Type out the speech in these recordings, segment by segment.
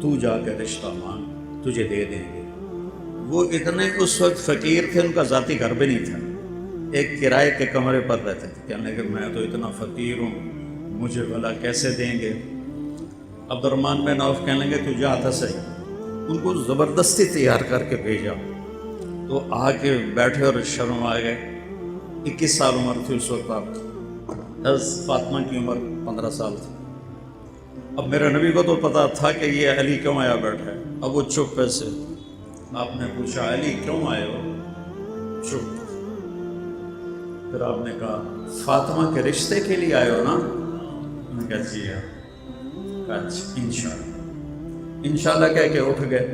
تو جا کے رشتہ مانگ، تجھے دے دیں گے۔ وہ اتنے اس وقت فقیر تھے، ان کا ذاتی گھر بھی نہیں تھا، ایک کرائے کے کمرے پر رہتے تھے۔ کہنے لگے میں تو اتنا فقیر ہوں، مجھے بھلا کیسے دیں گے؟ عبد الرحمن بن عوف کہنے لگے تو جا تھا صحیح۔ ان کو زبردستی تیار کر کے بھیجا، تو آ کے بیٹھے اور شرم آ گئے۔ 21 سال عمر تھی اس وقت آپ کی، حضرت فاطمہ کی عمر 15 سال تھی۔ اب میرے نبی کو تو پتا تھا کہ یہ علی کیوں آیا بیٹھا ہے۔ اب وہ چپ سے، آپ نے پوچھا علی کیوں آئے ہو؟ چپ۔ پھر آپ نے کہا فاطمہ کے رشتے کے لیے آئے ہو نا؟ میں نے کہا جی ہاں۔ کہا انشاءاللہ۔ انشاءاللہ کہہ کے اٹھ گئے۔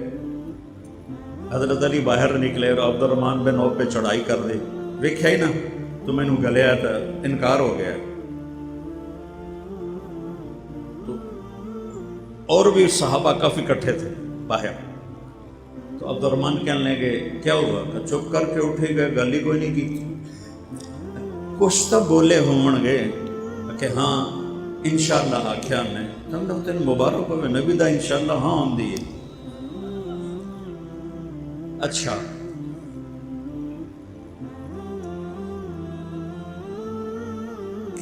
حضرت علی باہر نکلے اور عبد الرحمن بن عوف پہ چڑھائی کر دی۔ ویکھیا ہی نا تو مینوں گلیا تھا، انکار ہو گیا۔ تو اور بھی صحابہ کافی اکٹھے تھے باہر، تو عبد الرحمن کہنے لگے کیا ہوا؟ کہ چپ کر کے اٹھے گئے، گل ہی کوئی نہیں کی۔ کچھ تو بولے ہون گے کہ ہاں انشاءاللہ آکھیا نے، تم تین مبارک ہوئے نبی دا انشاءاللہ ہاں آندی ہے۔ اچھا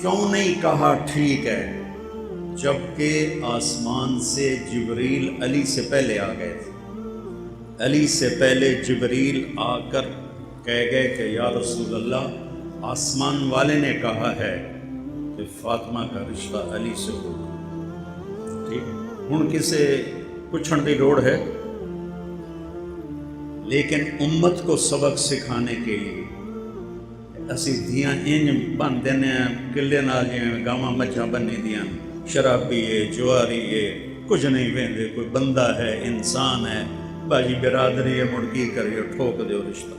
کیوں نہیں کہا ٹھیک ہے، جبکہ آسمان سے جبریل علی سے پہلے آ گئے تھے۔ علی سے پہلے جبریل آ کر کہہ گئے کہ یا رسول اللہ، آسمان والے نے کہا ہے کہ فاطمہ کا رشتہ علی سے ہوگا۔ ٹھیک، ہن کسے پوچھن دی لوڑ ہے؟ لیکن امت کو سبق سکھانے کے لیے اسی دھیاں انج بن دینے ہیں کلے نال جویں گاواں مجھاں بنی دیاں، شرابی ہے، جواری ہے، کچھ نہیں ویندے، کوئی بندہ ہے، انسان ہے، باجی برادری ہے، مڑ کی کریو ٹھوک دیو رشتہ۔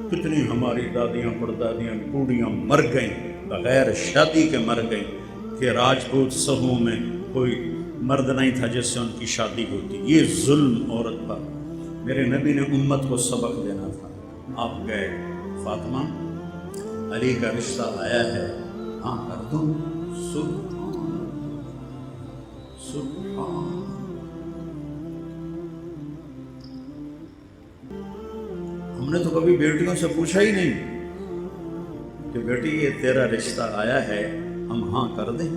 کتنی ہماری دادیاں پردادیاں بوڑھیاں مر گئیں بغیر شادی کے، مر گئیں کہ راجپوت سموں میں کوئی مرد نہیں تھا جس سے ان کی شادی ہوتی۔ یہ ظلم عورت پر۔ میرے نبی نے امت کو سبق دینا تھا۔ آپ گئے، فاطمہ علی کا رشتہ آیا ہے، ہاں کر دوں؟ سبحان سبحان۔ ہم نے تو کبھی بیٹیوں سے پوچھا ہی نہیں کہ بیٹی یہ تیرا رشتہ آیا ہے، ہم ہاں کر دیں؟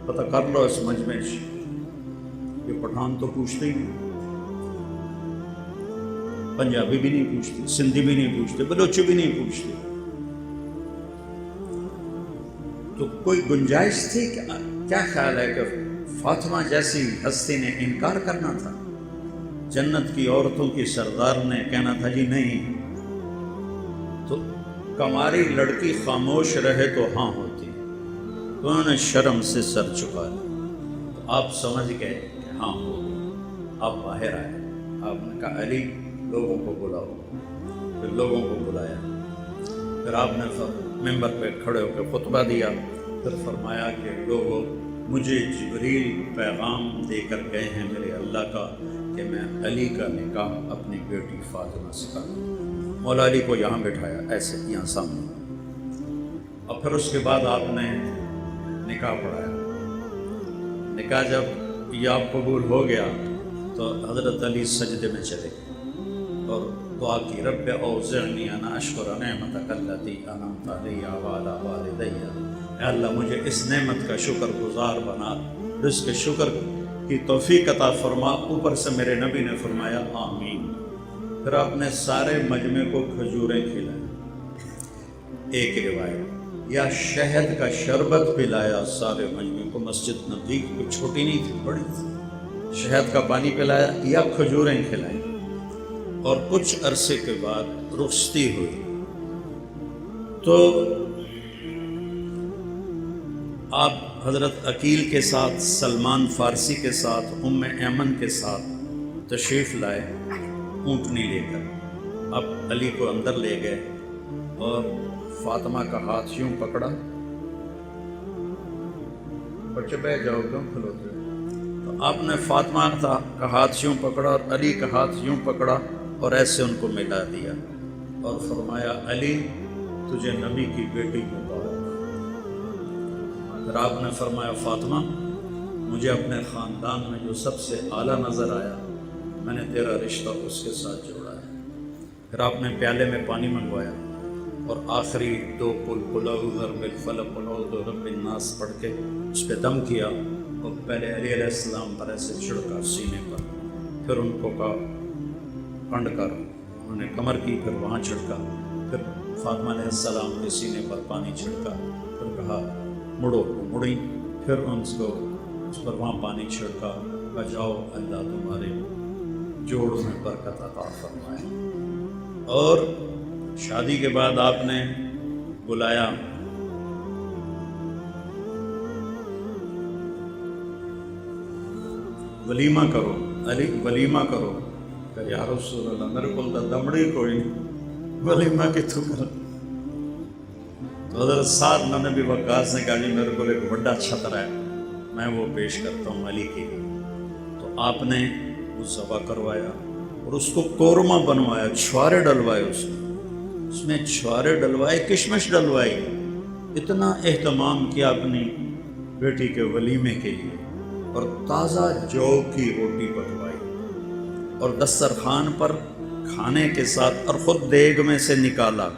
پتہ کر لو اس مجمع سے، یہ پٹھان تو پوچھتے ہی نہیں، پنجابی بھی نہیں پوچھتے، سندھی بھی نہیں پوچھتے، بلوچی بھی نہیں پوچھتے۔ تو کوئی گنجائش تھی؟ کیا خیال ہے کہ فاطمہ جیسی ہستی نے انکار کرنا تھا؟ جنت کی عورتوں کی سردار نے کہنا تھا جی نہیں؟ تو کماری لڑکی خاموش رہے تو ہاں ہوتی، تو انہوں نے شرم سے سر چکا لیا۔ تو آپ سمجھ گئے کہ ہاں ہو گیا۔ آپ باہر آئے، آپ نے کہا علی لوگوں کو بلاؤ۔ پھر لوگوں کو بلایا، پھر آپ نے ممبر پہ کھڑے ہو کے خطبہ دیا، پھر فرمایا کہ لوگوں، مجھے جبریل پیغام دے کر گئے ہیں میرے اللہ کا کہ میں علی کا نکاح اپنی بیٹی فاطمہ سے کروں۔ مولا علی کو یہاں بٹھایا، ایسے یہاں سامنے، اور پھر اس کے بعد آپ نے نکاح پڑھایا۔ نکاح جب یہ قبول ہو گیا تو حضرت علی سجدے میں چلے گئے اور دعا کی، رب اوزعنی ان اشکر نعمتک التی انعمت علی وعلی والدی، اے اللہ مجھے اس نعمت کا شکر گزار بنا، رزق شکر کی توفیق عطا فرما۔ اوپر سے میرے نبی نے فرمایا آمین۔ پھر آپ نے سارے مجمع کو کھجوریں کھلائیں، ایک روایت، یا شہد کا شربت پلایا سارے مجمع کو۔ مسجد نزدیک کوئی چھوٹی نہیں تھی، بڑی تھی۔ شہد کا پانی پلایا یا کھجوریں کھلائیں، اور کچھ عرصے کے بعد رخصتی ہوئی تو آپ حضرت عقیل کے ساتھ، سلمان فارسی کے ساتھ، ام ایمن کے ساتھ تشریف لائے اونٹنی لے کر۔ اب علی کو اندر لے گئے اور فاطمہ کا ہاتھ یوں پکڑا، بچے بیٹھ جاؤ کیوں کھلوتے؟ تو آپ نے فاطمہ کا ہاتھ یوں پکڑا اور علی کا ہاتھ یوں پکڑا اور ایسے ان کو ملا دیا اور فرمایا علی تجھے نبی کی بیٹی مبارک۔ پھر آپ نے فرمایا فاطمہ مجھے اپنے خاندان میں جو سب سے اعلیٰ نظر آیا میں نے تیرا رشتہ اس کے ساتھ جوڑا ہے۔ پھر آپ نے پیالے میں پانی منگوایا اور آخری 2 قل اعوذ برب الفلق قل اعوذ برب الناس پڑھ کے اس پہ دم کیا اور پہلے علی علیہ السلام پر ایسے چھڑکا سینے پر، پھر ان کو کہا پنڈ کر، انہوں نے کمر کی، پھر وہاں چھڑکا، پھر فاطمہ علیہ السلام کے سینے پر پانی چھڑکا، پھر کہا مڑو، مڑی، پھر ان کو اس پر وہاں پانی چھڑکا، بجاؤ اللہ تمہارے جوڑوں میں برکت عطا فرمائے۔ اور شادی کے بعد آپ نے بلایا ولیمہ کرو، علی ولیمہ کرو، کہ یا رسول اللہ میرے کو تو دمڑی کوئی نہیں، ولیمہ کتوں کرو؟ تو حضرت سعد بن ابی وقاص نے کہا جی میرے کو ایک بڑا چھتر ہے، میں وہ پیش کرتا ہوں علی کی۔ تو آپ نے وہ ذبح کروایا اور اس کو قورمہ بنوایا، چھوارے ڈلوائے، اس میں چھوارے ڈلوائے، کشمش ڈلوائی، اتنا اہتمام کیا اپنی بیٹی کے ولیمے کے لیے، اور تازہ جو کی روٹی پکوائی اور دسترخوان پر کھانے کے ساتھ، اور خود دیگ میں سے نکالا۔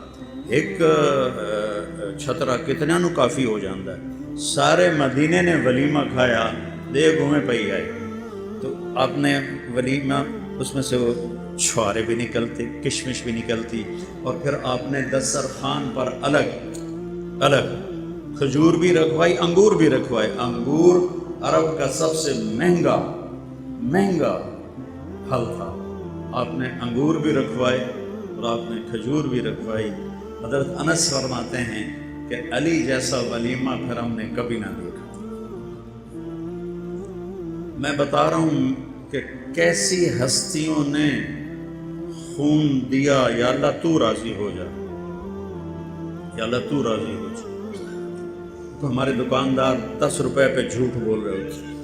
ایک چھترا کتنا نو کافی ہو جاندہ ہے، سارے مدینے نے ولیمہ کھایا، دیگ میں پئی آئی۔ تو آپ نے ولیمہ، اس میں سے وہ چھوارے بھی نکلتے، کشمش بھی نکلتی، اور پھر آپ نے دسترخوان پر الگ الگ کھجور بھی رکھوائی، انگور بھی رکھوائے۔ انگور عرب کا سب سے مہنگا پھل تھا، آپ نے انگور بھی رکھوائے اور آپ نے کھجور بھی رکھوائی۔ حضرت انس فرماتے ہیں کہ علی جیسا ولیمہ پھر ہم نے کبھی نہ دیکھا۔ میں بتا رہا ہوں کہ کیسی ہستیوں نے خون دیا، یا اللہ تو راضی ہو جا، یا اللہ تو راضی ہو جا۔ تو ہمارے دکاندار 10 روپے پہ جھوٹ بول رہے ہوتے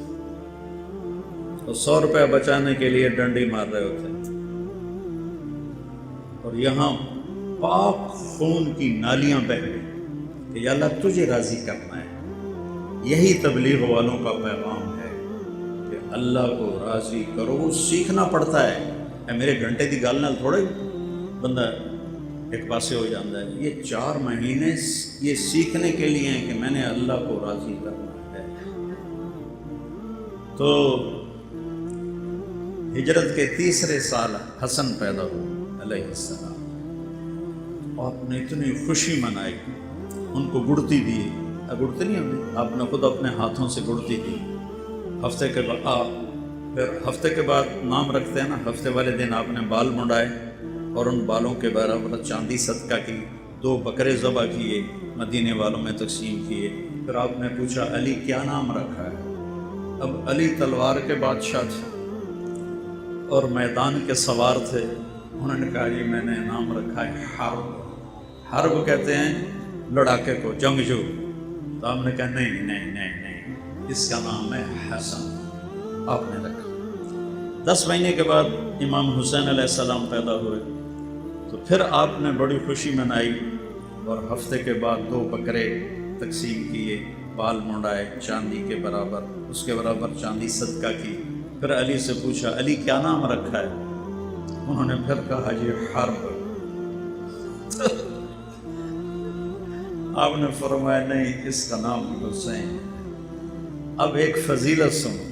اور 100 روپے بچانے کے لیے ڈنڈی مار رہے ہوتے، اور یہاں پاک خون کی نالیاں بہہ گئی کہ یا اللہ تجھے راضی کرنا ہے۔ یہی تبلیغ والوں کا پیغام ہے کہ اللہ کو راضی کرو، سیکھنا پڑتا ہے۔ اے میرے گھنٹے دی گل نال تھوڑے بندہ ایک پاسے ہو جاتا ہے۔ یہ 4 مہینے یہ سیکھنے کے لیے ہیں کہ میں نے اللہ کو راضی کرنا ہے۔ تو ہجرت کے 3 سال حسن پیدا ہوا علیہ السلام، آپ نے اتنی خوشی منائی، ان کو گڑتی دی، گڑتی نہیں ہوتی، آپ نے خود اپنے ہاتھوں سے گڑتی دی۔ پھر ہفتے کے بعد نام رکھتے ہیں نا، ہفتے والے دن آپ نے بال منڈائے اور ان بالوں کے برابر چاندی صدقہ کی، 2 بکرے ذبح کیے، مدینے والوں میں تقسیم کیے۔ پھر آپ نے پوچھا علی کیا نام رکھا ہے؟ اب علی تلوار کے بادشاہ تھے اور میدان کے سوار تھے، انہوں نے کہا جی میں نے نام رکھا ہے حرب۔ حرب کہتے ہیں لڑاکے کو، جنگجو۔ تو آپ نے کہا نہیں نہیں نہیں نہیں، اس کا نام ہے حسن، آپ نے رکھا۔ 10 مہینے کے بعد امام حسین علیہ السلام پیدا ہوئے، تو پھر آپ نے بڑی خوشی منائی اور ہفتے کے بعد 2 بکرے تقسیم کیے، بال منڈائے چاندی کے برابر، اس کے برابر چاندی صدقہ کی۔ پھر علی سے پوچھا علی کیا نام رکھا ہے؟ انہوں نے پھر کہا جی حرب۔ آپ نے فرمایا نہیں، اس کا نام حسین۔ اب ایک فضیلت سنو،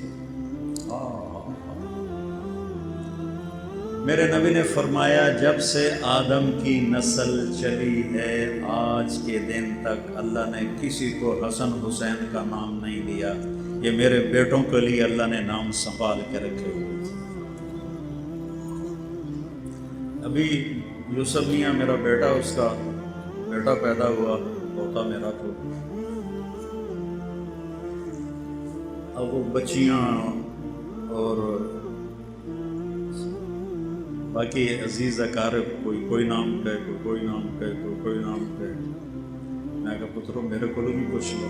میرے نبی نے فرمایا جب سے آدم کی نسل چلی ہے آج کے دن تک اللہ نے کسی کو حسن حسین کا نام نہیں دیا۔ یہ میرے بیٹوں کے لیے اللہ نے نام سنبھال کے رکھے ہوئے تھے۔ ابھی یوسف میاں میرا بیٹا، اس کا بیٹا پیدا ہوا، پوتا میرا تو، اب وہ بچیاں اور باقی عزیز اقارب کوئی نام کہے، کوئی نام کہے، کوئی نام کہے۔ میں کہا پترو میرے کو بھی پوچھ لو۔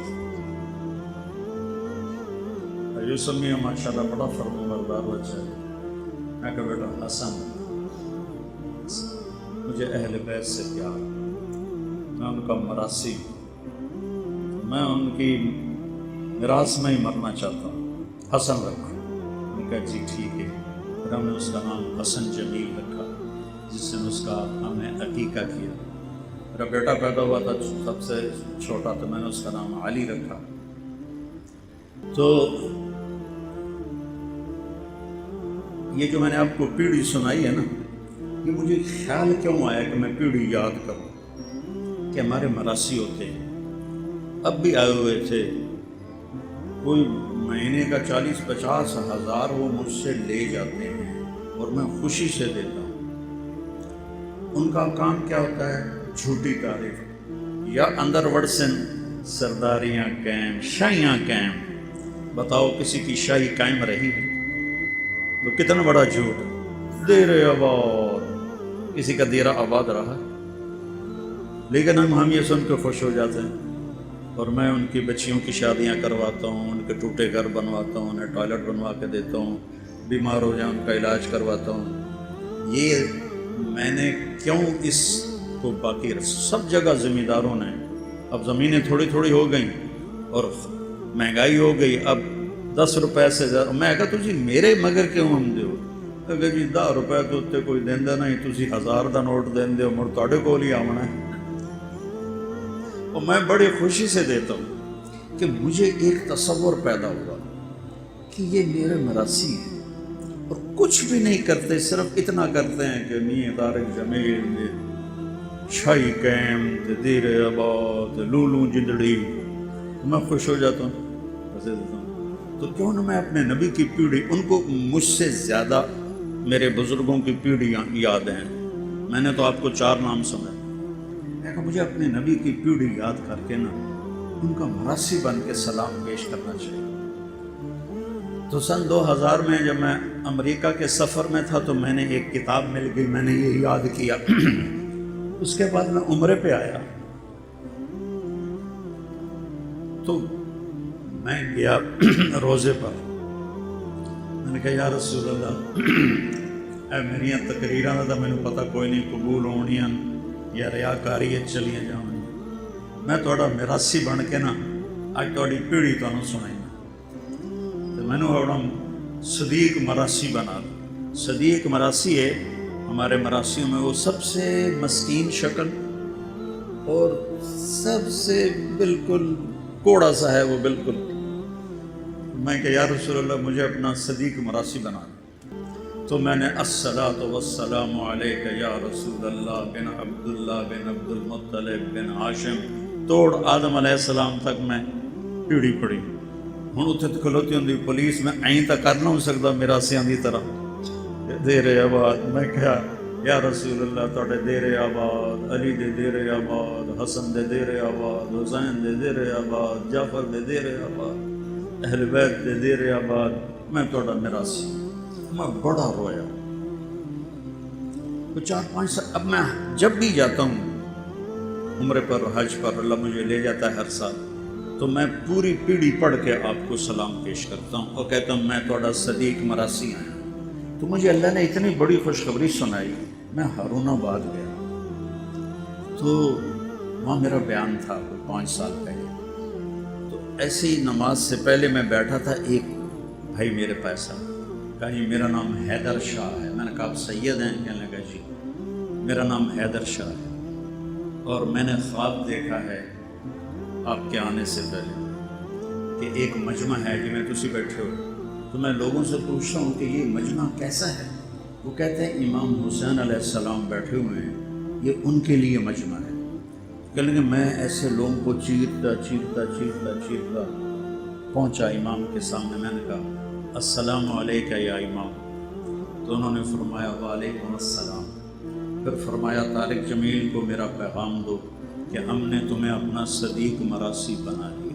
یوسف میاں ماشاءاللہ بڑا فرمانبردار بچہ ہے۔ میں کہا بیٹا حسن، مجھے اہل بیت سے پیار، میں ان کا مراثی، میں ان کی میراث میں ہی مرنا چاہتا ہوں۔ حسن رکھو۔ میں نے کہا جی ٹھیک ہے۔ پھر ہم نے اس کا نام حسن جمیل رکھا، جس دن اس کا ہم نے عقیقہ کیا۔ میرا بیٹا پیدا ہوا تھا سب سے چھوٹا، تو میں نے اس کا نام علی رکھا۔ تو یہ جو میں نے آپ کو پیڑھی سنائی ہے نا، یہ مجھے خیال کیوں آیا کہ میں پیڑھی یاد کروں کہ ہمارے مراسی ہوتے ہیں، اب بھی آئے ہوئے تھے، کوئی مہینے کا 40-50 ہزار وہ مجھ سے لے جاتے ہیں اور میں خوشی سے دیتا ہوں۔ ان کا کام کیا ہوتا ہے؟ جھوٹی تعریف یا اندر وڑسن سرداریاں قائم، شاہیاں قائم۔ بتاؤ کسی کی شاہی قائم رہی ہے تو کتنا بڑا جھوٹ۔ دیر آباد، کسی کا دیرہ آباد رہا، لیکن ہم یہ سن کے خوش ہو جاتے ہیں، اور میں ان کی بچیوں کی شادیاں کرواتا ہوں، ان کے ٹوٹے گھر بنواتا ہوں، انہیں ٹوائلٹ بنوا کے دیتا ہوں، بیمار ہو جائیں ان کا علاج کرواتا ہوں۔ یہ میں نے کیوں اس کو باقی سب جگہ ذمہ داروں نے، اب زمینیں تھوڑی تھوڑی ہو گئیں اور مہنگائی ہو گئی، اب 10 روپے سے زیادہ۔ میں کہا تجھی میرے مگر کیوں ہم دیو؟ کہ جی 10 روپے تو اتنے کوئی دیندہ نہیں، تسی 1000 دا نوٹ دین دیو، مڑ تواڈے کول ہی آونا ہے۔ اور میں بڑی خوشی سے دیتا ہوں کہ مجھے ایک تصور پیدا ہوا کہ یہ میرے مراسی ہیں اور کچھ بھی نہیں کرتے، صرف اتنا کرتے ہیں کہ میاں طارق جمیل شاہی قائم دیر آباد لولو جندڑی، میں خوش ہو جاتا ہوں، پیسے دیتا ہوں۔ تو کیوں نہ میں اپنے نبی کی پیڑھی، ان کو مجھ سے زیادہ میرے بزرگوں کی پیڑھیاں یاد ہیں۔ میں نے تو آپ کو 4 نام سنا، میں کہا مجھے اپنے نبی کی پیڑھی یاد کر کے نا ان کا مراسی بن کے سلام پیش کرنا چاہیے۔ تو سن 2000 میں جب میں امریکہ کے سفر میں تھا تو میں نے ایک کتاب مل گئی، میں نے یہ یاد کیا۔ اس کے بعد میں عمرے پہ آیا تو میں گیا روزے پر، میں نے کہا یا رسول اللہ، اے میریاں تقریراں دا میں نے پتہ کوئی نہیں قبول ہونیاں یا ریاکاری چلیاں جاؤں، میں تھوڑا میراسی بن کے نا اج تھوڑی پیڑھی تمہیں سنائی، تو میں نے اپنا صدیق مراسی بنا لیا۔ صدیق مراسی ہے ہمارے مراسیوں میں وہ سب سے مسکین شکل اور سب سے بالکل کوڑا سا ہے وہ بالکل۔ میں کہ یا رسول اللہ مجھے اپنا صدیق مراسی بنا دیا، تو میں نے الصلاۃ والسلام علیک یا رسول اللہ بن عبداللہ بن عبد المطلب بن ہاشم توڑ آدم علیہ السلام تک میں پیڑھی پڑھی۔ ہوں اتنے کھلوتی ہوں پولیس، میں این تک کر نہ سکتا مراسیاں دی طرح دیر آباد۔ میں کہا یا رسول اللہ توڑے دیر آباد، علی دے دیر آباد، حسن دے دیر آباد، حسین دے دیر آباد، جعفر دے دیر آباد، اہل بیت دے دیر آباد، میں توڑا میراسی۔ میں بڑا رویا، 4-5 سال۔ اب میں جب بھی جاتا ہوں عمرے پر حج پر، اللہ مجھے لے جاتا ہے ہر سال، تو میں پوری پیڑھی پڑھ کے آپ کو سلام پیش کرتا ہوں اور کہتا ہوں میں توڑا صدیق مراسی آیا۔ تو مجھے اللہ نے اتنی بڑی خوشخبری سنائی، میں ہارون آباد گیا تو وہاں میرا بیان تھا کوئی 5 سال پہلے، تو ایسے ہی نماز سے پہلے میں بیٹھا تھا، ایک بھائی میرے پاس آیا، کہا جی میرا نام حیدر شاہ ہے۔ میں نے کہا آپ سید ہیں؟ کہنے لگا جی میرا نام حیدر شاہ ہے، اور میں نے خواب دیکھا ہے آپ کے آنے سے پہلے کہ ایک مجمع ہے جی میں تسی بیٹھے ہو، تو میں لوگوں سے پوچھتا ہوں کہ یہ مجمع کیسا ہے؟ وہ کہتے ہیں امام حسین علیہ السلام بیٹھے ہوئے ہیں، یہ ان کے لیے مجمع ہے۔ کہنے لگے میں ایسے لوگوں کو چیرتا پہنچا امام کے سامنے، میں نے کہا السلام علیکہ یا امام، تو انہوں نے فرمایا وعلیکم السلام۔ پھر فرمایا طارق جمیل کو میرا پیغام دو کہ ہم نے تمہیں اپنا صدیق مراسی بنا لیا۔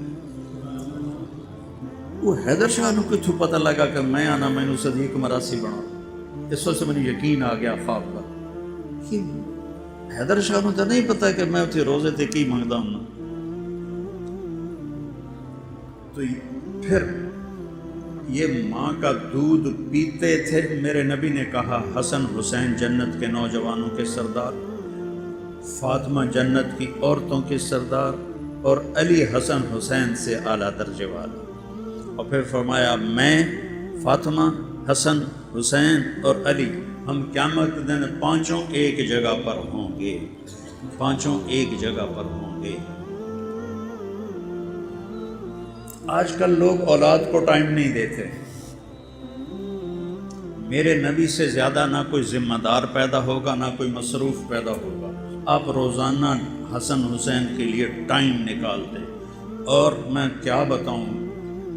وہ حیدر شاہ نے کچھ پتہ لگا کہ میں آنا میں نے صدیق مراسی بنا، اس وقت سے مجھے یقین آ گیا خواب کا کہ حیدر شاہ نے تو نہیں پتا کہ میں اتنے روزے تے کی منگتا ہوں۔ تو پھر یہ ماں کا دودھ پیتے تھے، میرے نبی نے کہا حسن حسین جنت کے نوجوانوں کے سردار، فاطمہ جنت کی عورتوں کے سردار، اور علی حسن حسین سے اعلیٰ درجے والا۔ اور پھر فرمایا میں فاطمہ حسن حسین اور علی ہم قیامت کے دن پانچوں ایک جگہ پر ہوں گے، پانچوں ایک جگہ پر ہوں گے۔ آج کل لوگ اولاد کو ٹائم نہیں دیتے۔ میرے نبی سے زیادہ نہ کوئی ذمہ دار پیدا ہوگا، نہ کوئی مصروف پیدا ہوگا۔ آپ روزانہ حسن حسین کے لیے ٹائم نکالتے، اور میں کیا بتاؤں،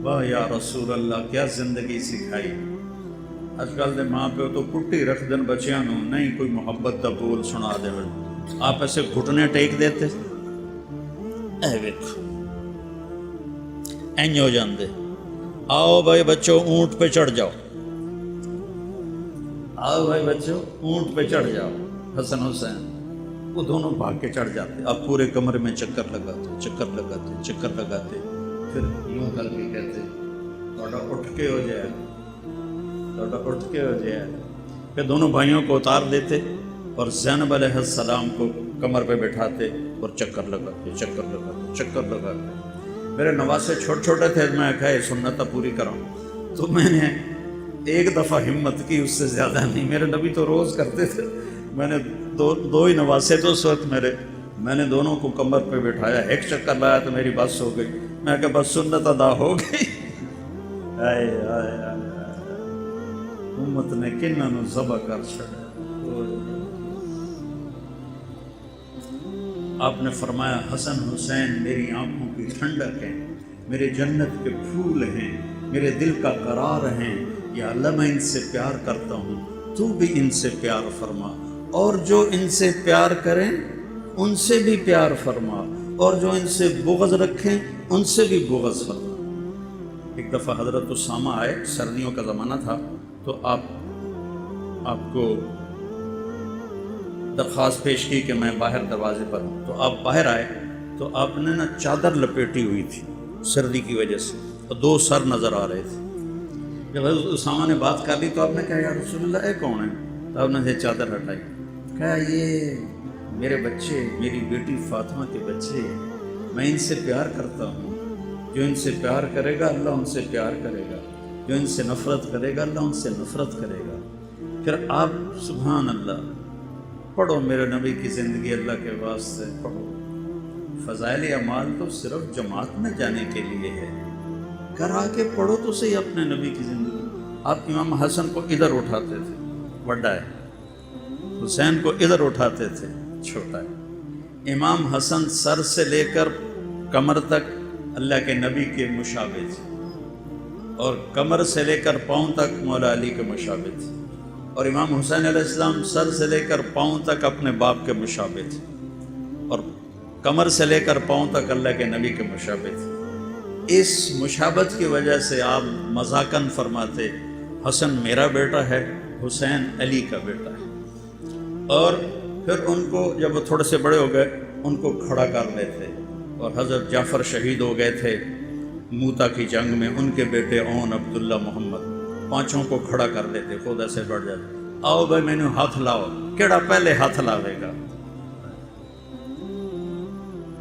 واہ یا رسول اللہ کیا زندگی سکھائی۔ اج کل دے ماں پیو تو کٹی رکھ دن بچیاں نوں، نہیں کوئی محبت دا بول سنا دے، آپ ایسے گھٹنے ٹیک دیتے، اے ویکھو اینج ہو جاندے، آؤ بھائی بچوں اونٹ پہ چڑھ جاؤ، آؤ بھائی بچوں اونٹ پہ چڑھ جاؤ۔ حسن حسین وہ دونوں بھاگ کے چڑھ جاتے، اب پورے کمرے میں چکر لگاتے، چکر لگاتے، چکر لگاتے، پھر یوں کر کے کہتے تھوڑا اٹھ کے ہو جائے، تھوڑا اٹھ کے ہو جائے۔ پھر دونوں بھائیوں کو اتار دیتے اور زینب علیہ السلام کو کمر پہ بٹھاتے اور چکر لگاتے، چکر لگاتے، چکر لگاتے۔ میرے نواسے چھوٹے چھوٹے تھے، میں کہا یہ سنت پوری کراؤں، تو میں نے ایک دفعہ ہمت کی، اس سے زیادہ نہیں۔ میرے نبی تو روز کرتے تھے، میں نے دو ہی نواسے تو اس وقت میرے، میں نے دونوں کو کمر پہ بٹھایا، ایک چکر لایا تو میری بس ہو گئی، میں کہا بس سنت ادا ہو گئی۔ آئے آئے آئے امت نے کنہ نو ذبح کر چھڑا۔ آپ نے فرمایا حسن حسین میری آنکھوں کی ٹھنڈک ہیں، میرے جنت کے پھول ہیں، میرے دل کا قرار ہیں، یا اللہ میں ان سے پیار کرتا ہوں، تو بھی ان سے پیار فرما، اور جو ان سے پیار کریں ان سے بھی پیار فرما، اور جو ان سے بغض رکھیں ان سے بھی بغض فرما۔ ایک دفعہ حضرت اسامہ آئے، سردیوں کا زمانہ تھا، تو آپ کو درخواست پیش کی کہ میں باہر دروازے پر ہوں، تو آپ باہر آئے تو آپ نے نا چادر لپیٹی ہوئی تھی سردی کی وجہ سے، اور دو سر نظر آ رہے تھے۔ جب حضرت اسامہ نے بات کر لی تو آپ نے کہا یا رسول اللہ اے کون ہے؟ تو آپ نے یہ چادر ہٹائی، کہا یہ میرے بچے، میری بیٹی فاطمہ کے بچے، میں ان سے پیار کرتا ہوں، جو ان سے پیار کرے گا اللہ ان سے پیار کرے گا، جو ان سے نفرت کرے گا اللہ ان سے نفرت کرے گا۔ پھر آپ سبحان اللہ پڑھو میرے نبی کی زندگی، اللہ کے واسطے پڑھو۔ فضائل اعمال تو صرف جماعت میں جانے کے لیے ہے، گھر آ کے پڑھو تو صحیح اپنے نبی کی زندگی۔ آپ امام حسن کو ادھر اٹھاتے تھے، بڑا ہے، حسین کو ادھر اٹھاتے تھے، چھوٹا ہے۔ امام حسن سر سے لے کر کمر تک اللہ کے نبی کے مشابہ تھے، اور کمر سے لے کر پاؤں تک مولا علی کے مشابہ تھے، اور امام حسین علیہ السلام سر سے لے کر پاؤں تک اپنے باپ کے مشابہ تھے، اور کمر سے لے کر پاؤں تک اللہ کے نبی کے مشابہ تھے۔ اس مشابہت کی وجہ سے آپ مذاقاً فرماتے حسن میرا بیٹا ہے، حسین علی کا بیٹا ہے، اور پھر ان کو جب وہ تھوڑے سے بڑے ہو گئے ان کو کھڑا کر لیتے، اور حضرت جعفر شہید ہو گئے تھے موتا کی جنگ میں، ان کے بیٹے اون عبداللہ محمد، پانچوں کو کھڑا کر دیتے، خود ایسے بڑھ جاتے، آؤ بھائی میں نے ہاتھ لاؤ، کیڑا پہلے ہاتھ لاوے گا۔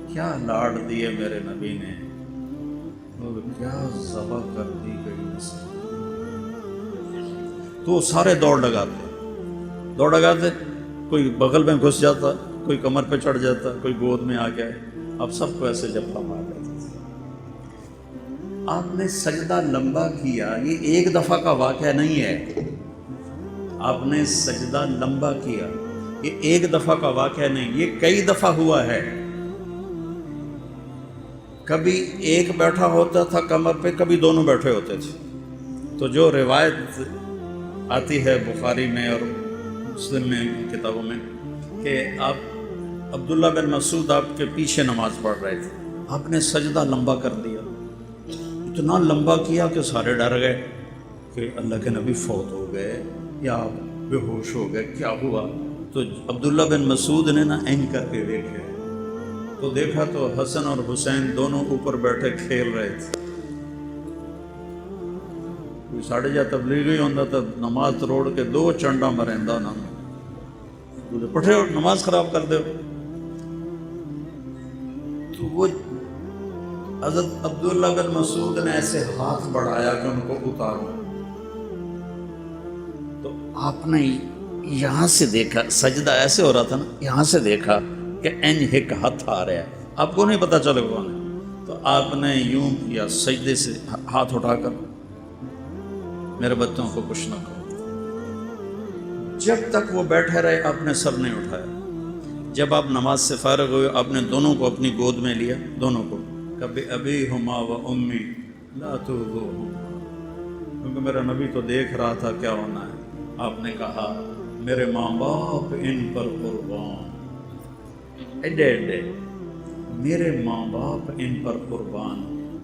کیا لاڑ دیے میرے نبی نے، اور کیا ذبح کر دی گئی نسل۔ تو سارے دوڑ لگاتے، کوئی بغل میں گھس جاتا، کوئی کمر پہ چڑھ جاتا، کوئی گود میں آ گیا، اب سب کو ایسے جپا مار دیتے تھے۔ آپ نے سجدہ لمبا کیا، یہ ایک دفعہ کا واقعہ نہیں ہے، آپ نے سجدہ لمبا کیا، یہ ایک دفعہ کا واقعہ نہیں، یہ کئی دفعہ ہوا ہے۔ کبھی ایک بیٹھا ہوتا تھا کمر پہ، کبھی دونوں بیٹھے ہوتے تھے۔ تو جو روایت آتی ہے بخاری میں اور مسلم میں کتابوں میں کہ آپ عبداللہ بن مسعود آپ کے پیچھے نماز پڑھ رہے تھے، آپ نے سجدہ لمبا کر دیا، اتنا لمبا کیا کہ سارے ڈر گئے کہ اللہ کے نبی فوت ہو گئے یا بے ہوش ہو گئے، کیا ہوا؟ تو عبداللہ بن مسعود نے نا اینج کر کے دیکھے، تو دیکھا تو حسن اور حسین دونوں اوپر بیٹھے کھیل رہے تھے۔ کوئی ساڑھے جا تبلیغی ہوندہ تھا، نماز توڑ کے دو چنڈا مرندہ انہوں نے پڑھے اور نماز خراب کر دے۔ تو وہ حضرت عبداللہ بن مسعود نے ایسے ہاتھ بڑھایا کہ ان کو اتارو، تو آپ نے یہاں سے دیکھا، سجدہ ایسے ہو رہا تھا نا، یہاں سے دیکھا کہ اینج ایک ہاتھ آ رہا ہے، آپ کو نہیں پتا چلے کون ہے، تو آپ نے یوں کیا سجدے سے ہاتھ اٹھا کر، میرے بچوں کو کچھ نہ کرو۔ جب تک وہ بیٹھے رہے آپ نے سر نہیں اٹھایا۔ جب آپ نماز سے فارغ ہوئے آپ نے دونوں کو اپنی گود میں لیا، دونوں کو، کبھی ابھی ہما و امی لا تؤذوہما، کیونکہ میرا نبی تو دیکھ رہا تھا کیا ہونا ہے۔ آپ نے کہا میرے ماں باپ ان پر قربان، ایڈے ایڈے میرے ماں باپ ان پر قربان،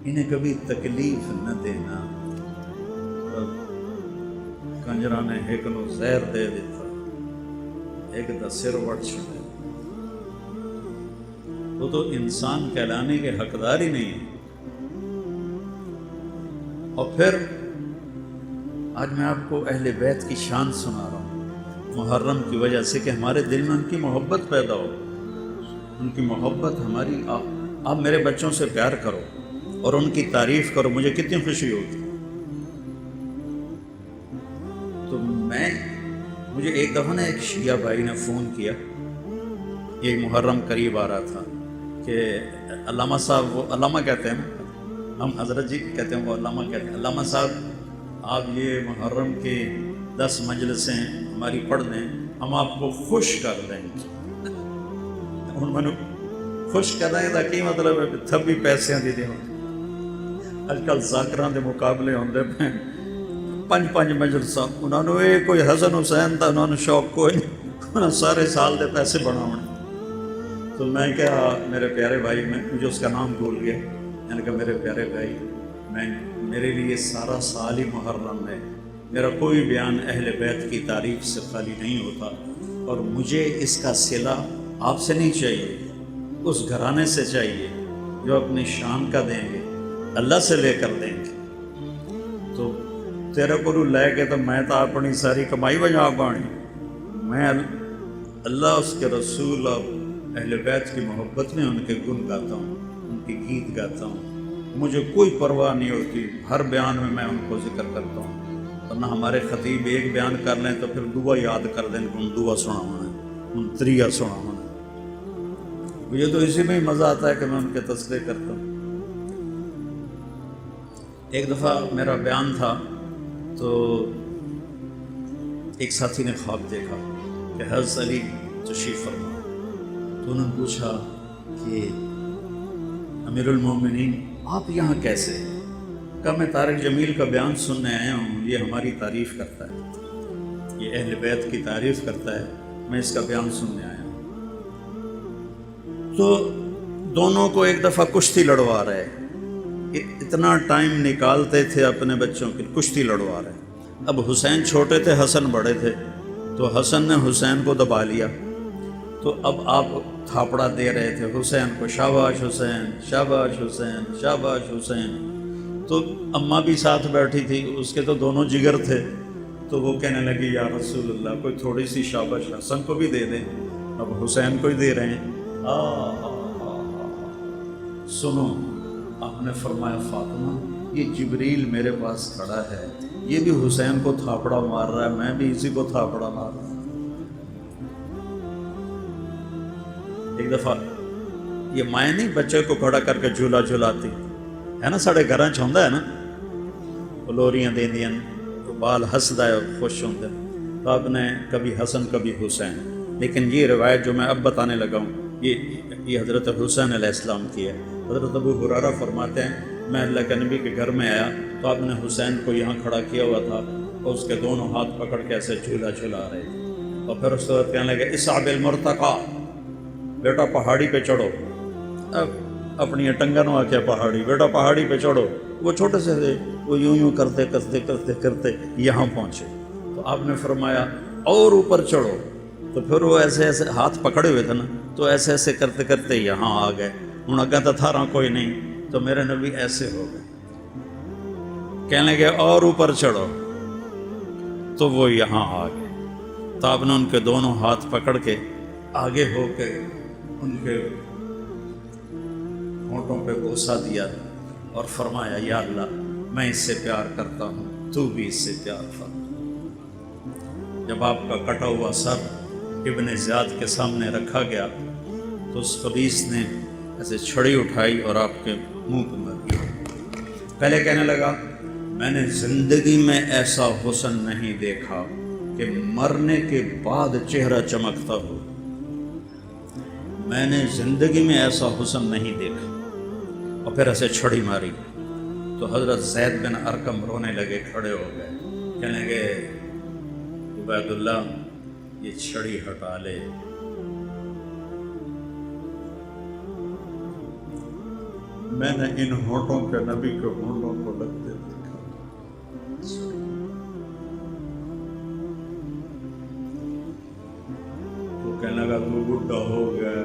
انہیں کبھی تکلیف نہ دینا۔ کنجرا نے ایک نو زہر دے دیتا، ایک دا سر وٹ چھڑے، وہ تو انسان کہلانے کے حقدار ہی نہیں ہے۔ اور پھر آج میں آپ کو اہل بیت کی شان سنا رہا ہوں، محرم کی وجہ سے کہ ہمارے دل میں ان کی محبت پیدا ہو، ان کی محبت ہماری۔ آپ میرے بچوں سے پیار کرو اور ان کی تعریف کرو، مجھے کتنی خوشی ہوتی۔ تو مجھے ایک دفعہ نا ایک شیعہ بھائی نے فون کیا، یہ محرم قریب آ رہا تھا، کہ علامہ صاحب، وہ علامہ کہتے ہیں نا، ہم حضرت جی کہتے ہیں، وہ علامہ کہتے ہیں، علامہ صاحب آپ یہ محرم کے 10 مجلسیں ہماری پڑھ دیں، ہم آپ کو خوش کر دیں گے۔ میں نے خوش کر رہے تھا، کی مطلب ہے تب بھی پیسے دے دیں۔ اج کل ذاکران دے مقابلے ہوندے پہ 5 مجلس، انہوں نے کوئی حسن حسین تھا، انہوں نے شوق کوئی نہیں، انہوں نے سارے سال دے پیسے بناونے۔ تو میں کہا میرے پیارے بھائی، میں مجھے اس کا نام بھول گیا، میں نے کہا میرے پیارے بھائی، میرے لیے سارا سال ہی محرم ہے، میرا کوئی بیان اہل بیت کی تعریف سے خالی نہیں ہوتا، اور مجھے اس کا صلہ آپ سے نہیں چاہیے، اس گھرانے سے چاہیے جو اپنی شان کا دیں گے، اللہ سے لے کر دیں گے۔ تو تیرے کو لے کے تو میں تو اپنی ساری کمائی بجا پانی، میں اللہ، اس کے رسول اور اہل بیت کی محبت میں ان کے گن گاتا ہوں، ان کی گیت گاتا ہوں، مجھے کوئی پرواہ نہیں ہوتی، ہر بیان میں ان کو ذکر کرتا ہوں۔ ورنہ ہمارے خطیب ایک بیان کر لیں تو پھر دعا یاد کر دیں کہ ان دعا سنا ہونا ہے، ان تریہ سنا ہونا ہے۔ مجھے تو اسی میں ہی مزہ آتا ہے کہ میں ان کے تذکرے کرتا ہوں۔ ایک دفعہ میرا بیان تھا تو ایک ساتھی نے خواب دیکھا کہ حضرت علی تشریف فرما، تو انہوں نے پوچھا کہ امیر المومنین آپ یہاں کیسے؟ کہا میں طارق جمیل کا بیان سننے آیا ہوں، یہ ہماری تعریف کرتا ہے، یہ اہل بیت کی تعریف کرتا ہے، میں اس کا بیان سننے آیا ہوں۔ تو دونوں کو ایک دفعہ کشتی لڑوا رہے، اتنا ٹائم نکالتے تھے اپنے بچوں کی، کشتی لڑوا رہے۔ اب حسین چھوٹے تھے، حسن بڑے تھے، تو حسن نے حسین کو دبا لیا، تو اب آپ تھاپڑا دے رہے تھے حسین کو، شاباش حسین، شاباش حسین، شاباش حسین۔ تو اماں بھی ساتھ بیٹھی تھی، اس کے تو دونوں جگر تھے، تو وہ کہنے لگی یا رسول اللہ کوئی تھوڑی سی شاباش حسن کو بھی دے دیں، اب حسین کو ہی دے رہے ہیں۔ سنو، آپ نے فرمایا فاطمہ یہ جبریل میرے پاس کھڑا ہے، یہ بھی حسین کو تھاپڑا مار رہا ہے، میں بھی اسی کو تھاپڑا مار رہا ہوں۔ ایک دفعہ یہ مائیں نہیں بچے کو کھڑا کر کے جھولا جھلاتی ہے نا، ساڑے گھراں چ ہوندا ہے نا، لوریاں دیندیاں، بال ہسدا ہے، خوش ہوندے، تو آپ نے کبھی حسن کبھی حسین، لیکن یہ روایت جو میں اب بتانے لگا ہوں یہ حضرت حسین علیہ السلام کی ہے۔ حضرت ابو ہریرہ فرماتے ہیں میں اللہ کے نبی کے گھر میں آیا تو آپ نے حسین کو یہاں کھڑا کیا ہوا تھا اور اس کے دونوں ہاتھ پکڑ کے ایسے جھولا جھلا رہے تھے، اور پھر اس وقت کہنے لگے اصعب المرتقى، بیٹا پہاڑی پہ چڑھو، اب اپنی ٹنگن آ کے پہاڑی، بیٹا پہاڑی پہ چڑھو۔ وہ چھوٹے سے تھے، وہ یوں کرتے کرتے کرتے کرتے یہاں پہنچے، تو آپ نے فرمایا اور اوپر چڑھو، تو پھر وہ ایسے ایسے ہاتھ پکڑے ہوئے تھے نا، تو ایسے ایسے کرتے کرتے یہاں آ گئے۔ انہوں نے کہا تھا رہا کوئی نہیں، تو میرے نبی ایسے ہو گئے، کہنے لگے اور اوپر چڑھو، تو وہ یہاں آ گئے، تو آپ نے ان کے دونوں ہاتھ پکڑ کے آگے ہو کے ان کے ہونٹوں پہ بوسہ دیا اور فرمایا یا اللہ میں اس سے پیار کرتا ہوں، تو بھی اس سے پیار فرما۔ جب آپ کا کٹا ہوا سر ابن زیاد کے سامنے رکھا گیا تو اس خبیث نے ایسے چھڑی اٹھائی اور آپ کے منہ پہ ماری۔ پہلے کہنے لگا میں نے زندگی میں ایسا حسن نہیں دیکھا کہ مرنے کے بعد چہرہ چمکتا ہو، میں نے زندگی میں ایسا حسن نہیں دیکھا، اور پھر ایسے چھڑی ماری تو حضرت زید بن ارقم رونے لگے، کھڑے ہو گئے، کہنے لگے عبید اللہ یہ چھڑی ہٹا لے۔ میں نے ان ہونٹوں کے نبی کے ہونٹوں کو لگتے دیکھا۔ تو کہنے لگا تو بڈھا ہو گیا،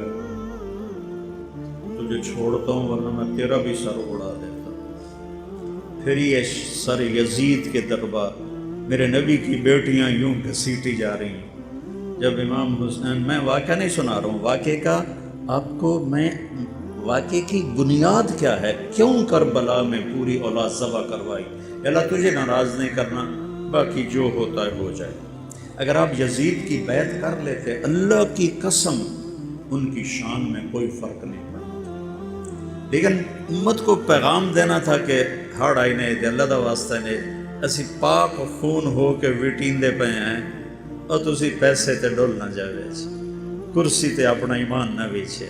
تجھے چھوڑتا ہوں ورنہ میں تیرا بھی سر اڑا دیتا۔ پھر یہ سر یزید کے دربار، میرے نبی کی بیٹیاں یوں گھسیٹی جا رہی ہیں۔ جب امام حسین، میں واقعہ نہیں سنا رہا ہوں، واقعے کا آپ کو میں واقعے کی بنیاد کیا ہے، کیوں کربلا میں پوری اولاد ذبح کروائی۔ اللہ تجھے ناراض نہیں کرنا، باقی جو ہوتا ہے ہو جائے۔ اگر آپ یزید کی بیعت کر لیتے، اللہ کی قسم ان کی شان میں کوئی فرق نہیں پڑتا، لیکن امت کو پیغام دینا تھا کہ ہڑ آئی نے اللہ دا واسطہ نے اسی پاک خون ہو کے وٹیندے پے ہیں، اور تسی پیسے تے ڈول نہ جاوے، کرسی تے اپنا ایمان نہ ویچے،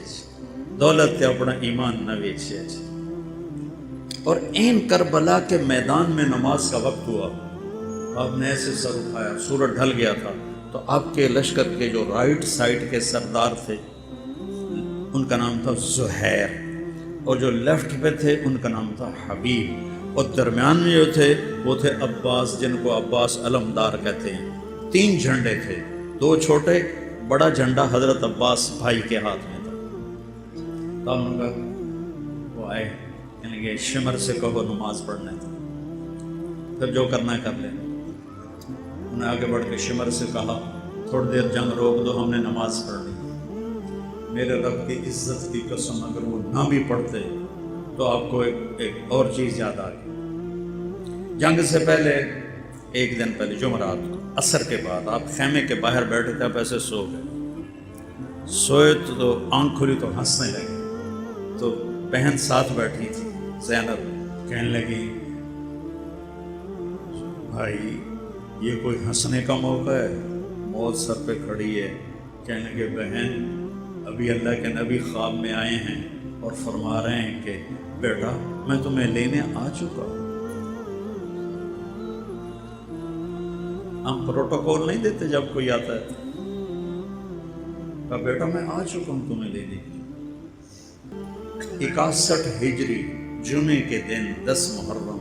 دولت تے اپنا ایمان نہ ویچے۔ اور این کربلا کے میدان میں نماز کا وقت ہوا، آپ نے ایسے سر اٹھایا، سورج ڈھل گیا تھا، تو آپ کے لشکر کے جو رائٹ سائڈ کے سردار تھے ان کا نام تھا زہیر، اور جو لیفٹ پہ تھے ان کا نام تھا حبیب، اور درمیان میں جو تھے وہ تھے عباس، جن کو عباس علمدار کہتے ہیں۔ 3 جھنڈے تھے، 2 چھوٹے، بڑا جھنڈا حضرت عباس بھائی کے ہاتھ میں تھا۔ تو ہم کا وہ آئے، یعنی کہ شمر سے کہو نماز پڑھنے تھا، پھر جو کرنا ہے کر لیں۔ انہیں آگے بڑھ کے شمر سے کہا تھوڑی دیر جنگ روک دو، ہم نے نماز پڑھ لی۔ میرے رب کی عزت کی قسم اگر وہ نہ بھی پڑھتے تو آپ کو ایک اور چیز یاد آ گئی۔ جنگ سے پہلے ایک دن پہلے جمعرات کو عصر کے بعد آپ خیمے کے باہر بیٹھے تھے، آپ ایسے سو گئے، سوئے تو آنکھ کھلی تو ہنسنے لگے، تو بہن ساتھ بیٹھی تھی زینب، کہنے لگی بھائی یہ کوئی ہنسنے کا موقع ہے، موت سر پہ کھڑی ہے۔ کہنے لگے بہن ابھی اللہ کے نبی خواب میں آئے ہیں اور فرما رہے ہیں کہ بیٹا میں تمہیں لینے آ چکا ہوں۔ ہم پروٹوکول نہیں دیتے جب کوئی آتا ہے، کہا بیٹا میں آ چکا ہوں تمہیں لینے کے لیے۔ 61 ہجری جمعے کے دن 10 محرم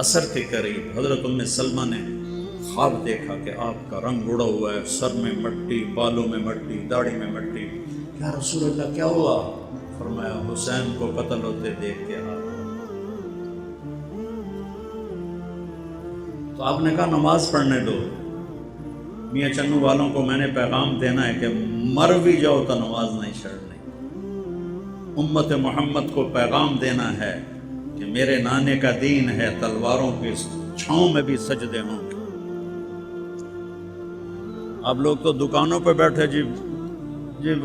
عصر کے قریب حضرت ام سلمہ نے خواب دیکھا کہ آپ کا رنگ اڑا ہوا ہے، سر میں مٹی، بالوں میں مٹی، داڑھی میں مٹی۔ یا رسول اللہ کیا ہوا؟ فرمایا حسین کو قتل ہوتے دیکھ کے آ۔ تو آپ نے کہا نماز پڑھنے دو، میاں چنو والوں کو میں نے پیغام دینا ہے کہ مر بھی جاؤ تو نماز نہیں چھڑنی۔ امت محمد کو پیغام دینا ہے کہ میرے نانے کا دین ہے، تلواروں کی چھاؤں میں بھی سجدے ہوں گے۔ آپ لوگ تو دکانوں پہ بیٹھے جی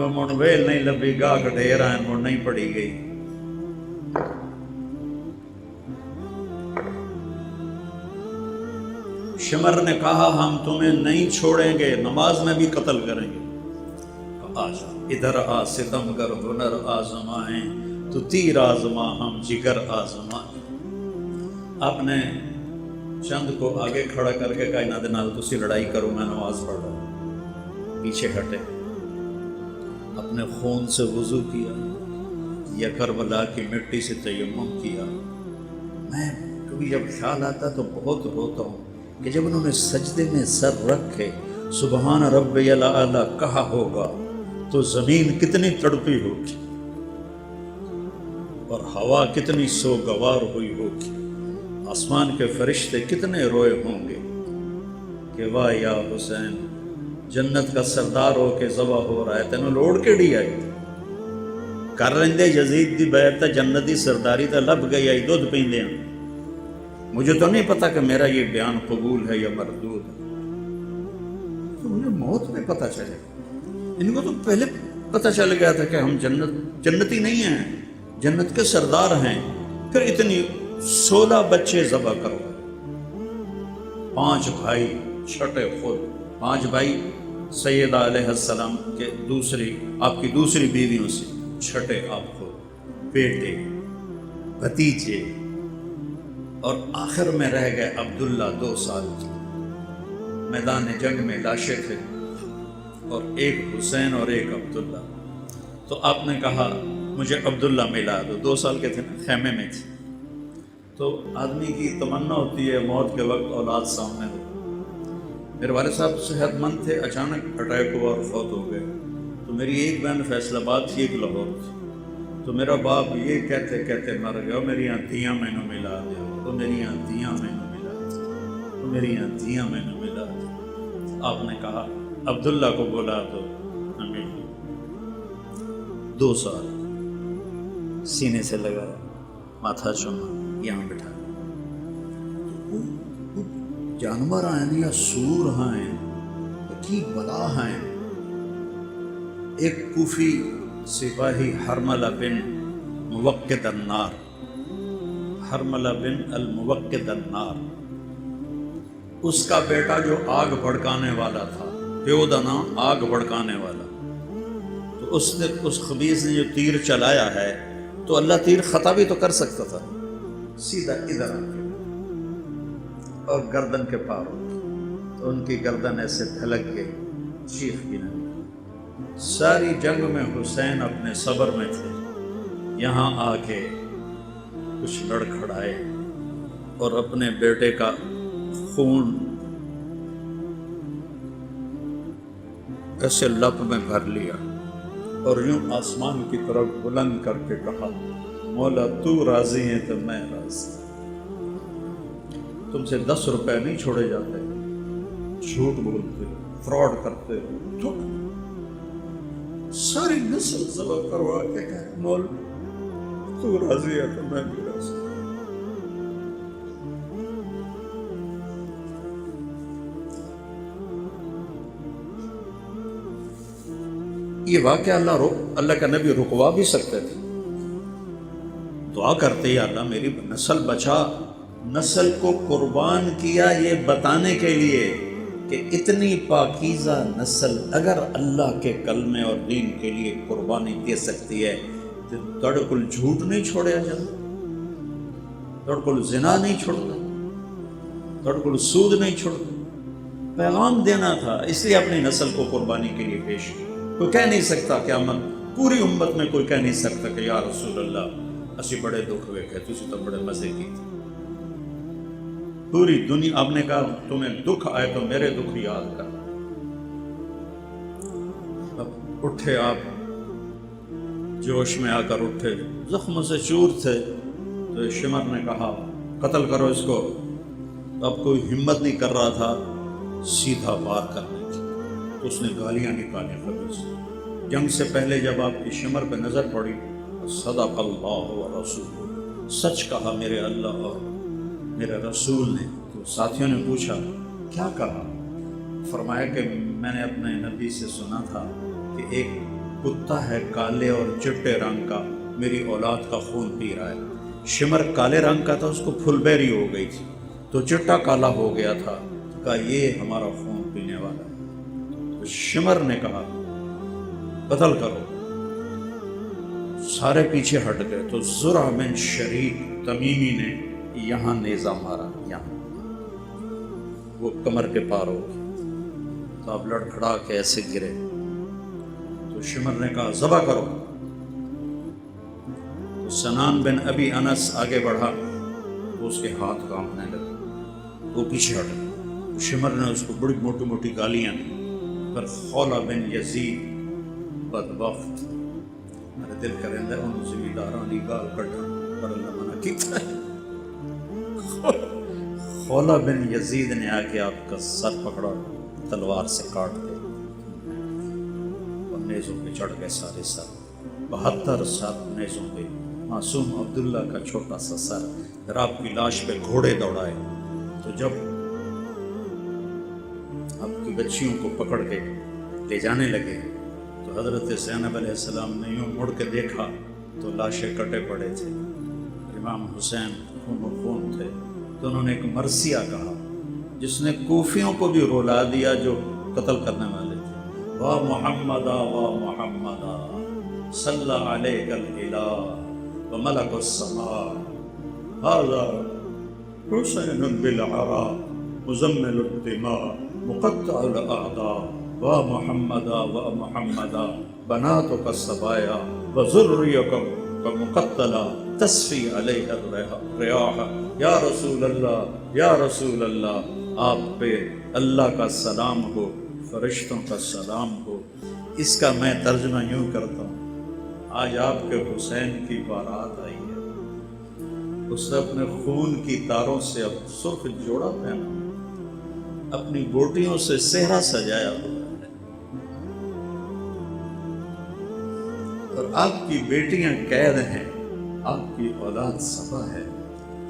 مڑ ویل نہیں لبی، گاہ ڈھیر آئیں مڑ نہیں پڑی گئی۔ شمر نے کہا ہم تمہیں نہیں چھوڑیں گے، نماز میں بھی قتل کریں گے۔ آجا ادھر آ ستم گر ہنر آزمائیں، تو تیر آزما ہم جگر آزمائیں۔ آپ نے چند کو آگے کھڑا کر کے کہا انہاں دے نال تسی لڑائی کرو، میں نماز پڑھ رہا ہوں۔ پیچھے ہٹے، اپنے خون سے وضو کیا، یا کربلا کی مٹی سے تیمم کیا۔ میں کبھی جب خیال آتا تو بہت روتا ہوں کہ جب انہوں نے سجدے میں سر رکھے سبحان ربی الاعلی کہا ہوگا تو زمین کتنی تڑپی ہوگی اور ہوا کتنی سوگوار ہوئی ہوگی، آسمان کے فرشتے کتنے روئے ہوں گے کہ واہ یا حسین، جنت کا سردار ہو کے ذبح ہو رہا ہے، تینوں لوڑ کے ڈی آئی۔ کر لیندے یزید دی بیعت تے جنتی سرداری تے لب گئی آئی دودھ پیندے ہیں. مجھے تو نہیں پتا کہ میرا یہ بیان قبول ہے یا مردود ہے. تو مجھے موت میں پتہ چلے. ان کو تو پہلے پتہ چل گیا تھا کہ ہم جنتی نہیں ہیں, جنت کے سردار ہیں. پھر اتنی 16 بچے ذبح کرو, 5 بھائی چھٹے خود, 5 بھائی سیدہ علیہ السلام کے آپ کی دوسری بیویوں سے, چھٹے آپ خود, بیٹے بھتیجے, اور آخر میں رہ گئے عبداللہ 2 سال کی. میدان جنگ میں لاشیں تھے, اور ایک حسین اور ایک عبداللہ. تو آپ نے کہا مجھے عبداللہ ملا دو, 2 سال کے تھے نا, خیمے میں تھے. تو آدمی کی تمنا ہوتی ہے موت کے وقت اولاد سامنے ہو. میرے والد صاحب صحت مند تھے, اچانک اٹیک ہوا اور فوت ہو گئے. تو میری ایک بہن فیصل آباد تھی, ایک لاہور تھی. تو میرا باپ یہ کہتے کہتے مر گیا, میری دھیاں میں نے ملا دیا, تو میری دھیاں میں نے ملا دیا, تو میری دھیاں میں نے ملا دیا. آپ نے کہا عبداللہ کو بولا تو ہمیں 2 سال سینے سے لگا, ماتھا چوما, یہاں بٹھا. جانور ہیں یا سور ہیں, کی بلا ہیں. ایک کوفی سپاہی حرملہ بن موقد النار, حرملہ بن الموقد النار, اس کا بیٹا جو آگ بھڑکانے والا تھا, پیودنا آگ بھڑکانے والا, تو اس نے اس خبیث نے جو تیر چلایا ہے, تو اللہ تیر خطا بھی تو کر سکتا تھا, سیدھا ادھر آ کے اور گردن کے پار ہو, تو ان کی گردن ایسے دھلک گئی, چیخ بھی نہیں. ساری جنگ میں حسین اپنے صبر میں تھے. یہاں آ کے کچھ لڑکھڑائے اور اپنے بیٹے کا خون ایسے لب میں بھر لیا, اور یوں آسمان کی طرف بلند کر کے کہا مولا تو راضی ہے تو میں راضی. تم سے 10 روپے نہیں چھوڑے جاتے, جھوٹ بولتے, فراڈ کرتے ہو, ساری نسل ذبح کروا کے کہا مولا تو راضی ہے تو میں بھی راضی. یہ واقعہ اللہ کا نبی رکوا بھی سکتے تھے. دعا کرتے یا اللہ میری نسل بچا. نسل کو قربان کیا یہ بتانے کے لیے کہ اتنی پاکیزہ نسل اگر اللہ کے کلمے اور دین کے لیے قربانی دے سکتی ہے تو تڑکل جھوٹ نہیں چھوڑیا جاتا, تڑکل زنا نہیں چھوڑتا, تڑکل سود نہیں چھوڑتا. پیغام دینا تھا, اس لیے اپنی نسل کو قربانی کے لیے پیش کیا. کوئی کہہ نہیں سکتا قیامت پوری امت میں کوئی کہہ نہیں سکتا کہ یا رسول اللہ اسی بڑے دکھ ہوئے کہ تسی تو بڑے مزے کی تھی. پوری دنیا آپ نے کہا تمہیں دکھ آئے تو میرے دکھ یاد کر. اب اٹھے آپ, جوش میں آ کر اٹھے, زخم سے چور تھے. تو شمر نے کہا قتل کرو اس کو. اب کوئی ہمت نہیں کر رہا تھا سیدھا وار کرنے کی, تو اس نے گالیاں نکالی خبیث. جنگ سے پہلے جب آپ کی شمر پہ نظر پڑی, صدق اللہ و رسول, سچ کہا میرے اللہ اور میرے رسول نے. تو ساتھیوں نے پوچھا کیا کہا؟ فرمایا کہ میں نے اپنے نبی سے سنا تھا کہ ایک کتا ہے کالے اور چٹے رنگ کا, میری اولاد کا خون پی رہا ہے. شمر کالے رنگ کا تھا, اس کو پھل بیری ہو گئی تھی, تو چٹا کالا ہو گیا تھا. کہا یہ ہمارا خون پینے والا ہے. تو شمر نے کہا قتل کرو. سارے پیچھے ہٹ گئے. تو زرع بن شریک تمیمی نے یہاں نیزہ مارا, یہاں وہ کمر کے پار ہو گئی. تو اب لڑکھڑا کے ایسے گرے. تو شمر نے کہا ذبح کرو. تو سنان بن ابی انس آگے بڑھا تو اس کے ہاتھ کانپنے لگے, وہ پیچھے ہٹ گئے. شمر نے اس کو بڑی موٹی موٹی گالیاں دی. پر خولہ بن یزید بدبخت میرے دل کریں دے ان زمینداراں دی گال کڈھن پر اللہ منع کیتا ہے. خولہ بن یزید نے آ کے آپ کا سر پکڑا, تلوار سے کاٹ دے, اور نیزوں پہ چڑھ گئے سارے سر. 72 سات نیزوں پہ معصوم عبداللہ کا چھوٹا سا سر، پھر آپ کی لاش پہ گھوڑے دوڑائے۔ تو جب آپ کی بچیوں کو پکڑ کے لے جانے لگے تو حضرت زینب علیہ السلام نے یوں مڑ کے دیکھا تو لاشیں کٹے پڑے تھے، امام حسین خون و خون تھے۔ تو انہوں نے ایک مرثیہ کہا جس نے کوفیوں کو بھی رلا دیا جو قتل کرنے والے تھے، وا محمدا وا محمدا صلی علیک الالہ وملک السماء هذا حسین بالعراء مزمل الدماء مقطع الاعداء وا محمدا وا محمدا بناتک الصبایا وذریک مقتلا تصفی علیہ الریاح، یا رسول اللہ یا رسول اللہ، آپ پہ اللہ کا سلام ہو، فرشتوں کا سلام ہو۔ اس کا میں ترجمہ یوں کرتا ہوں، آج آپ کے حسین کی بارات آئی ہے، اس نے اپنے خون کی تاروں سے اب سرخ جوڑا پہنا، اپنی بوٹیوں سے صحرا سجایا ہوا ہے، اور آپ کی بیٹیاں قید ہیں، آپ کی اولاد صبا ہے،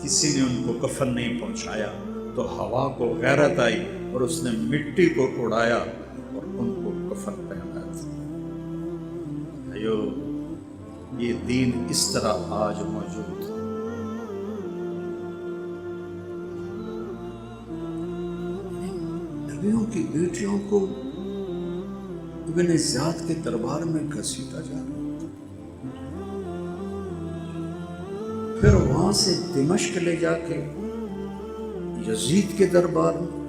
کسی نے ان کو کفن نہیں پہنچایا تو ہوا کو غیرت آئی اور اس نے مٹی کو اڑایا اور ان کو کفن پہنایا تھا۔ ایو یہ دین اس طرح آج موجود ہے۔ نبیوں کی بیٹیوں کو ابن زیاد کے دربار میں گھسیٹا جا رہا، پھر وہاں سے دمشق لے جا کے یزید کے دربار میں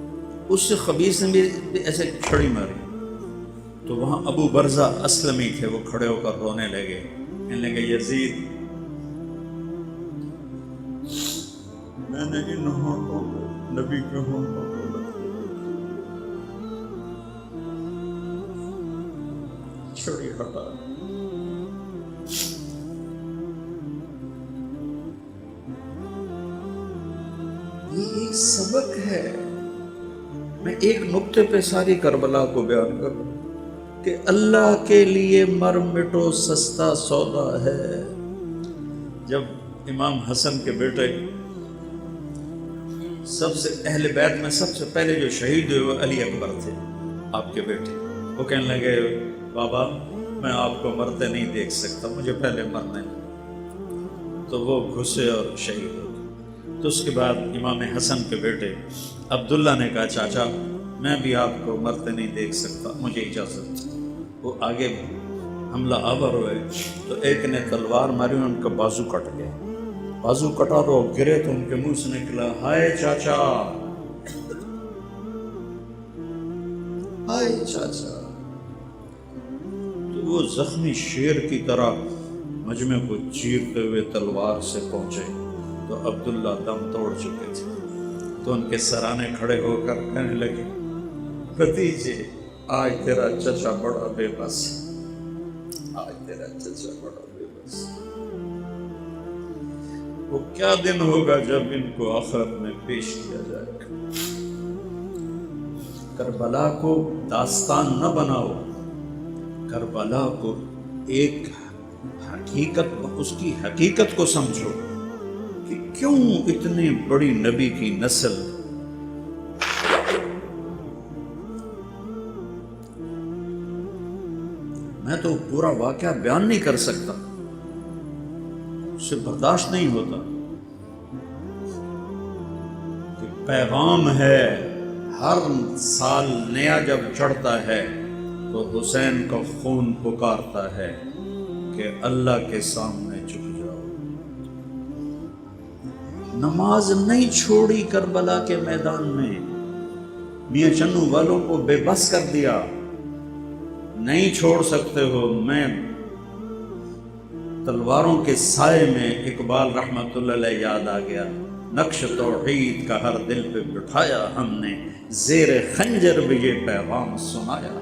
اس سے خبیث نے بھی ایسے چھڑی ماری، تو وہاں ابو برزہ اسلمی تھے، وہ کھڑے ہو کر رونے لگے، کہنے لگے یزید میں نے ان ہونٹوں کو نبی کے ہونٹوں کو چھڑی ہٹا۔ یہ ایک سبق ہے۔ میں ایک نقطے پہ ساری کربلا کو بیان کروں کہ اللہ کے لیے مر مٹو سستا سودا ہے۔ جب امام حسن کے بیٹے سب سے اہل بیت میں سب سے پہلے جو شہید ہوئے وہ علی اکبر تھے، آپ کے بیٹے، وہ کہنے لگے بابا میں آپ کو مرتے نہیں دیکھ سکتا، مجھے پہلے مرنا ہے، تو وہ گھسے اور شہید ہو گئے۔ تو اس کے بعد امام حسن کے بیٹے عبداللہ نے کہا چاچا میں بھی آپ کو مرتے نہیں دیکھ سکتا، مجھے اجازت۔ وہ آگے حملہ آور ہوئے تو ایک نے تلوار ماری، ان کا بازو کٹ گیا، بازو کٹا تو گرے تو ان کے منہ سے نکلا ہائے چاچا، ہائے چاچا۔ تو وہ زخمی شیر کی طرح مجمع کو چیرتے ہوئے تلوار سے پہنچے تو عبداللہ دم توڑ چکے تھے، تو ان کے سرانے کھڑے ہو کر کہنے لگے بھتیجے آج تیرا چچا بڑا بے بس، آج تیرا چچا بڑا بے بس۔ وہ کیا دن ہوگا جب ان کو آخرت میں پیش کیا جائے گا۔ کربلا کو داستان نہ بناؤ، کربلا کو ایک حقیقت، اس کی حقیقت کو سمجھو کہ کیوں اتنی بڑی نبی کی نسل میں تو پورا واقعہ بیان نہیں کر سکتا، اسے برداشت نہیں ہوتا کہ پیغام ہے ہر سال نیا جب چڑھتا ہے تو حسین کا خون پکارتا ہے کہ اللہ کے سامنے جھک جاؤ۔ نماز نہیں چھوڑی کربلا کے میدان میں، میاں چنو والوں کو بے بس کر دیا، نہیں چھوڑ سکتے ہو۔ میں تلواروں کے سائے میں اقبال رحمت اللہ علیہ یاد آ گیا، نقش توحید کا ہر دل پہ بٹھایا ہم نے، زیر خنجر بھی یہ پیغام سنایا۔